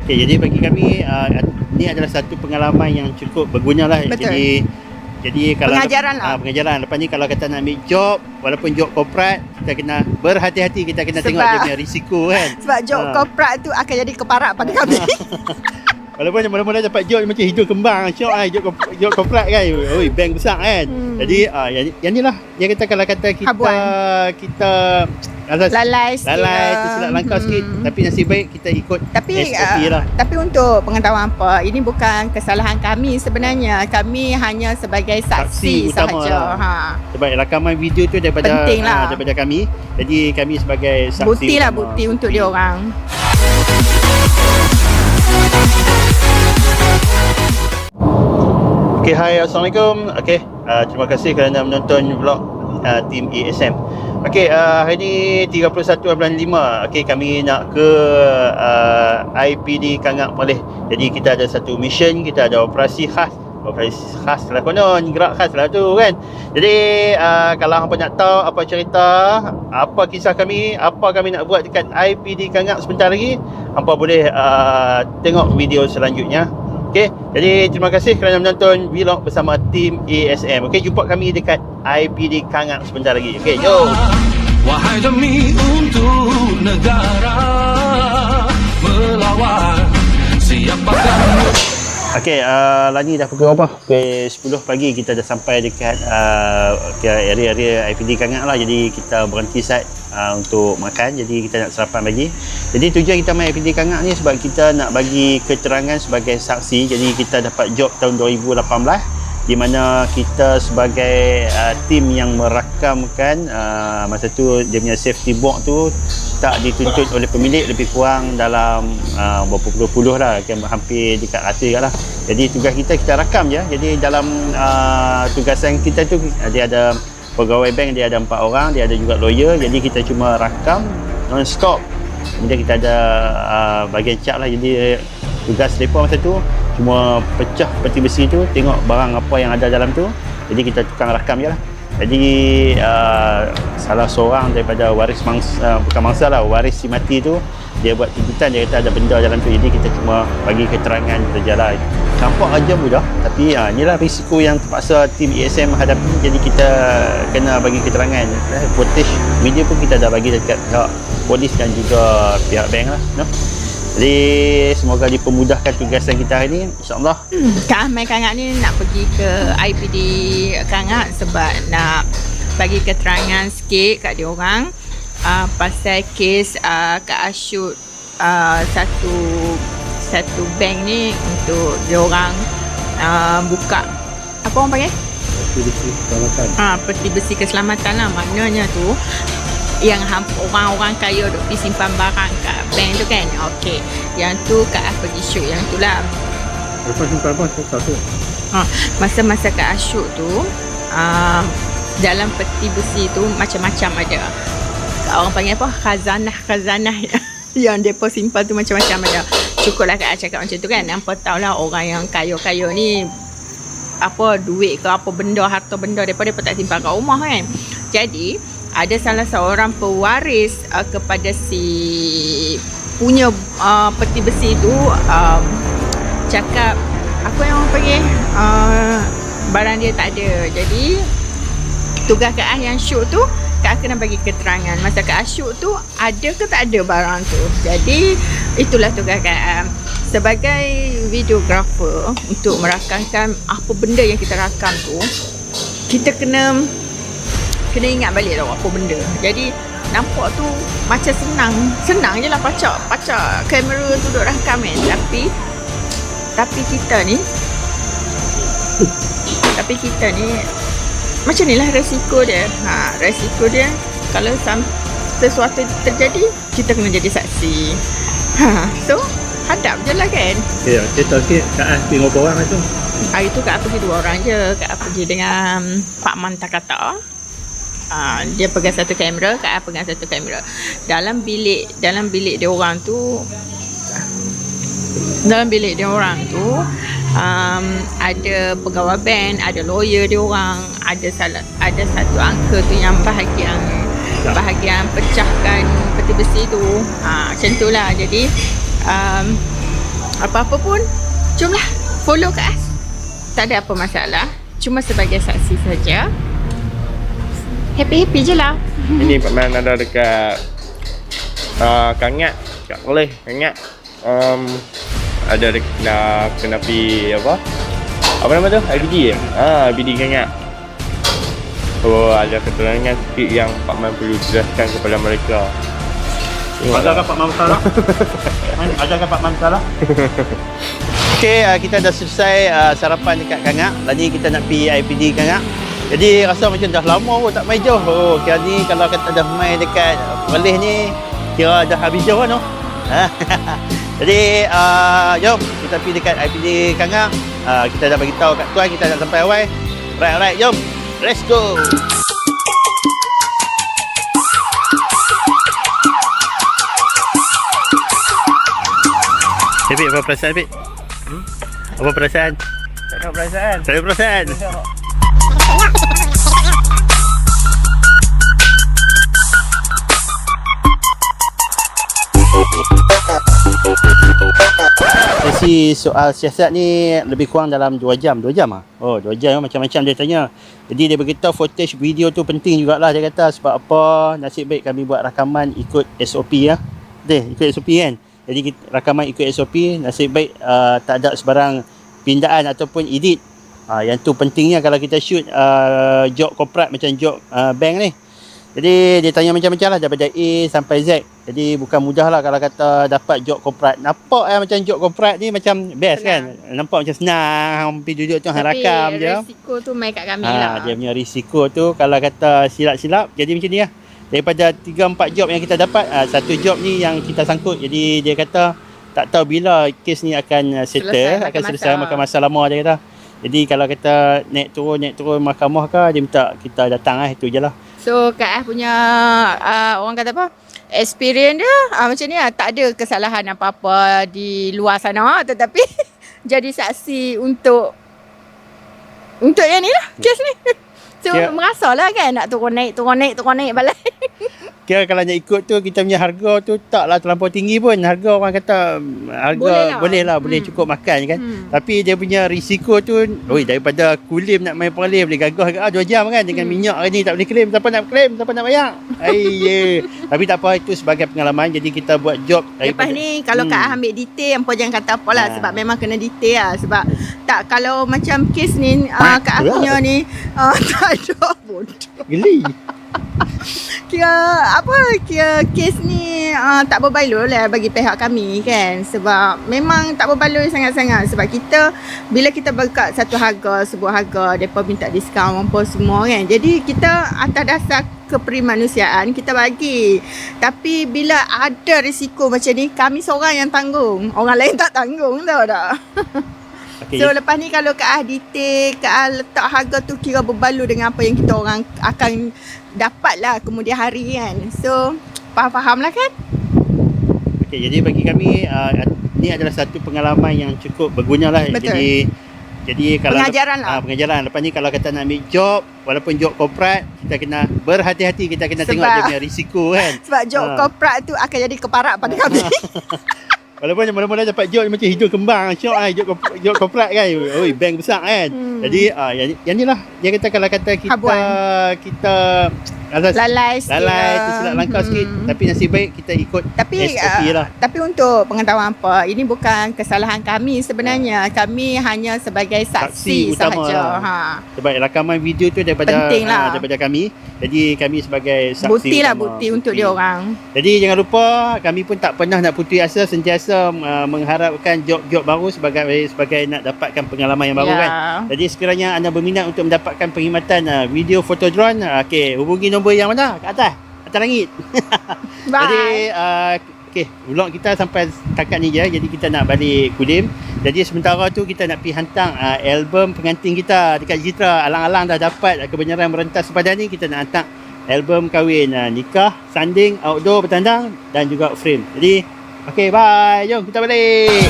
Okay, jadi bagi kami ini adalah satu pengalaman yang cukup berguna lah. Betul. Jadi kalau Pengajaran lah. pengajaran. Lepas ni kalau kata nak ambil job, walaupun job korporat, kita kena berhati-hati, kita kena tengok dia punya risiko kan. Sebab job korporat tu akan jadi keparat pada kami. Walaupun mula-mula dapat job macam hidung kembang, syok lah job korporat kan. Oi, bank besar kan. Jadi yang ni lah yang kita kalau kata kita lalai tersilap langkah sikit, tapi nasib baik kita ikut SOP lah. Tapi untuk pengetahuan apa, ini bukan kesalahan kami sebenarnya. Kami hanya sebagai saksi sahaja. Sebab rakaman video tu daripada penting lah. Daripada kami. Jadi kami sebagai saksi bukti untuk dia orang. Okay, hai, Assalamualaikum. Okay, terima kasih kerana menonton vlog tim ASM. Okay, hari ni 31 bulan 5. Okay, kami nak ke IPD Kangak Maleh. Jadi kita ada satu mission, kita ada operasi khas lah konon, gerak khas lah tu kan. Jadi kalau hampa nak tahu apa cerita, apa kisah kami, apa kami nak buat dekat IPD Kangak sebentar lagi, hampa boleh tengok video selanjutnya. Okay, jadi terima kasih kerana menonton vlog bersama tim ASM. Okay, jumpa kami dekat IPD Kangak sebentar lagi. Okay, jom. Wahai demi untuk negara melawan siapakah. Okay, lah ni dah pukul berapa? Pukul 10 pagi kita dah sampai dekat area IPD Kangak lah. Jadi kita berhenti sat untuk makan. Jadi kita nak sarapan lagi. Jadi tujuan kita main IPD Kangak ni sebab kita nak bagi keterangan sebagai saksi. Jadi kita dapat job tahun 2018 di mana kita sebagai tim yang merakamkan masa tu dia punya safety box tu tak dituntut oleh pemilik, lebih kurang dalam berapa puluh lah, hampir dekat 100 lah. Jadi tugas kita rakam je. Jadi dalam tugasan kita tu dia ada pegawai bank, dia ada 4 orang, dia ada juga lawyer. Jadi kita cuma rakam non-stop. Kemudian kita ada bahagian cat lah. Jadi tugas mereka masa tu cuma pecah peti besi tu, tengok barang apa yang ada dalam tu. Jadi kita tukang rakam je lah. Jadi salah seorang daripada waris bukan mangsa lah, waris si mati tu, dia buat tuntutan, dia kata ada benda dalam tu. Jadi kita cuma bagi keterangan berjalan. Nampak aja mudah, tapi inilah risiko yang terpaksa tim ASM hadapi. Jadi kita kena bagi keterangan. Footage video pun kita dah bagi dekat pihak polis dan juga pihak bank lah, no? Jadi semoga dipermudahkan tugasan kita hari ni, insyaAllah. Kak Ahmad Kangak ni nak pergi ke IPD Kangak sebab nak bagi keterangan sikit kat dia orang pasal kes Kak Ashud satu bank ni untuk dia orang buka apa orang panggil? Peti besi keselamatan. Peti besi keselamatan lah. Maknanya tu yang orang-orang kaya duk pergi simpan barang kat bank tu kan. Okey, yang tu Kak Ah pergi shoot yang tu lah. Lepas simpan apa? Satu. Masa-masa Kak Ashuk tu dalam peti besi tu macam-macam ada. Orang panggil apa? Khazanah yang depa simpan tu macam-macam ada. Cukuplah Kak Ah cakap macam tu kan. Nampak tahulah orang yang kaya-kaya ni apa duit ke apa benda, harta benda depa tak simpan kat rumah kan. Jadi ada salah seorang pewaris kepada si punya peti besi tu cakap apa yang orang panggil barang dia tak ada. Jadi tugas Kak Ah yang shoot tu, Kak Ah kena bagi keterangan masa Kak Ah shoot tu ada ke tak ada barang tu. Jadi itulah tugas Kak Ah sebagai videographer untuk merakamkan apa benda yang kita rakam tu. Kita kena ingat balik tau apa benda. Jadi nampak tu macam senang je lah pacak kamera tu duk rakam kan. Tapi kita ni macam ni lah resiko dia. Resiko dia kalau sesuatu terjadi, kita kena jadi saksi. So hadap je lah kan. Okay, cerita sikit Kak Ah pergi berapa orang tu? Hari tu Kak Ah pergi 2 orang je. Kak Ah pergi dengan Pak Man Takata. Dia pegang satu kamera, Kak Ah pegang satu kamera. Dalam bilik dia orang tu ada pegawai bank, ada lawyer dia orang, ada satu uncle tu yang bahagian pecahkan peti besi tu. Macam tu lah. Jadi Apa-apa pun, jomlah follow Kak As. Tak ada apa masalah. Cuma sebagai saksi saja. Happy-happy je lah. Ini Pak Man ada dekat Kangat, kat Koleh, Kangat. Ada nak kena pergi apa nama tu? IPD IPD Kangat. So ada keterangan sikit yang Pak Man perlu jelaskan kepada mereka. Adakah Pak Man salah? Adakah Pak Man salah? Okey, kita dah selesai sarapan dekat Kangat. Lagi kita nak pergi IPD Kangat. Jadi rasa macam dah lama pun tak main jauh. Oh, kira ni kalau kata dah main dekat Perlis ni, kira dah habis jauh kan. Jadi jom kita pergi dekat IPD Kangat. Kita dah bagi tahu kat tuan kita dah sampai awal. Right, jom. Let's go. Habib, apa perasaan Habib? Apa perasaan? Tak ada perasaan. Tak ada perasaan. Sesi soal siasat ni lebih kurang dalam 2 jam. 2 jam ah? Oh, 2 jam macam-macam dia tanya. Jadi dia beritahu footage video tu penting jugalah dia kata. Sebab apa? Nasib baik kami buat rakaman ikut SOP ya. Ikut SOP kan? Jadi rakaman ikut SOP. Nasib baik tak ada sebarang pindaan ataupun edit. Yang tu pentingnya kalau kita shoot job corporate macam job bank ni. Jadi dia tanya macam-macam lah daripada A sampai Z. Jadi bukan mudah lah kalau kata dapat job corporate. Nampak macam job corporate ni macam best senang. Kan. Nampak macam senang. Pergi duduk tu rakam je. Tapi risiko tu main kat kami lah. Dia punya risiko tu kalau kata silap-silap jadi macam ni lah. Daripada 3-4 job yang kita dapat, satu job ni yang kita sangkut. Jadi dia kata tak tahu bila kes ni akan settle, akan selesai, makan masa lama dia kata. Jadi kalau kita naik turun mahkamah ke, dia minta kita datang lah, itu je lah. So Kak As punya orang kata apa, experience dia macam ni lah. Tak ada kesalahan apa-apa di luar sana, tetapi jadi saksi untuk yang ni lah, kes ni. So merasalah kan nak turun naik balai. Kira kalau nak ikut tu kita punya harga tu taklah terlampau tinggi pun. Harga orang kata harga boleh cukup makan kan. Tapi dia punya risiko tu daripada kulim nak main perlim boleh gagah 2 jam kan dengan minyak hari ni tak boleh claim, siapa nak bayar. Tapi tak apa, itu sebagai pengalaman. Jadi kita buat job lepas ni kalau Kak ambil detail apa jangan kata apalah sebab memang kena detail lah. Sebab tak kalau macam kes ni Kak punya ni tak ada bodoh. Geli. Kira kes ni tak berbaloi lah bagi pihak kami kan. Sebab memang tak berbaloi sangat-sangat. Sebab kita bila kita berkat satu harga, sebuah harga, mereka minta diskaun apa semua kan. Jadi kita atas dasar keprimanusiaan kita bagi. Tapi bila ada risiko macam ni, kami seorang yang tanggung, orang lain tak tanggung, tahu tak? Okay. So lepas ni kalau Kak detail, Kak letak harga tu kira berbaloi dengan apa yang kita orang akan dapat lah kemudian hari kan. So faham lah kan. Okay, jadi bagi kami ni adalah satu pengalaman yang cukup berguna lah. Betul. Jadi kalau pengajaran lah. Pengajaran. Lepas ni kalau kata nak ambil job, walaupun job corporate, kita kena berhati-hati, kita kena tengok dia punya risiko kan. Sebab job corporate tu akan jadi keparat pada kami. Walaupun mula-mula dapat job macam hidung kembang, syok job corporate kan. Oi, bank besar kan. Jadi yang ni lah dia kata kalau kata kita lalai tersilap langkah sikit, tapi nasib baik kita ikut SOP lah. Tapi untuk pengetahuan apa, ini bukan kesalahan kami sebenarnya. Kami hanya sebagai saksi sahaja. Sebab rakaman video tu daripada kami. Jadi kami sebagai saksi bukti untuk dia orang. Jadi jangan lupa, kami pun tak pernah nak putus asa, sentiasa mengharapkan job-job baru sebagai nak dapatkan pengalaman yang baru kan. Jadi sekiranya anda berminat untuk mendapatkan perkhidmatan video foto drone, hubungi nombor yang mana? Kat atas langit. Jadi vlog kita sampai takat ni je. Jadi kita nak balik Kulim. Jadi sementara tu kita nak pergi hantar album pengantin kita dekat Jitra. Alang-alang dah dapat kebenaran merentas sepadan ni. Kita nak hantar album kahwin, nikah, sanding, outdoor, bertandang dan juga frame. Jadi bye. Jom kita balik.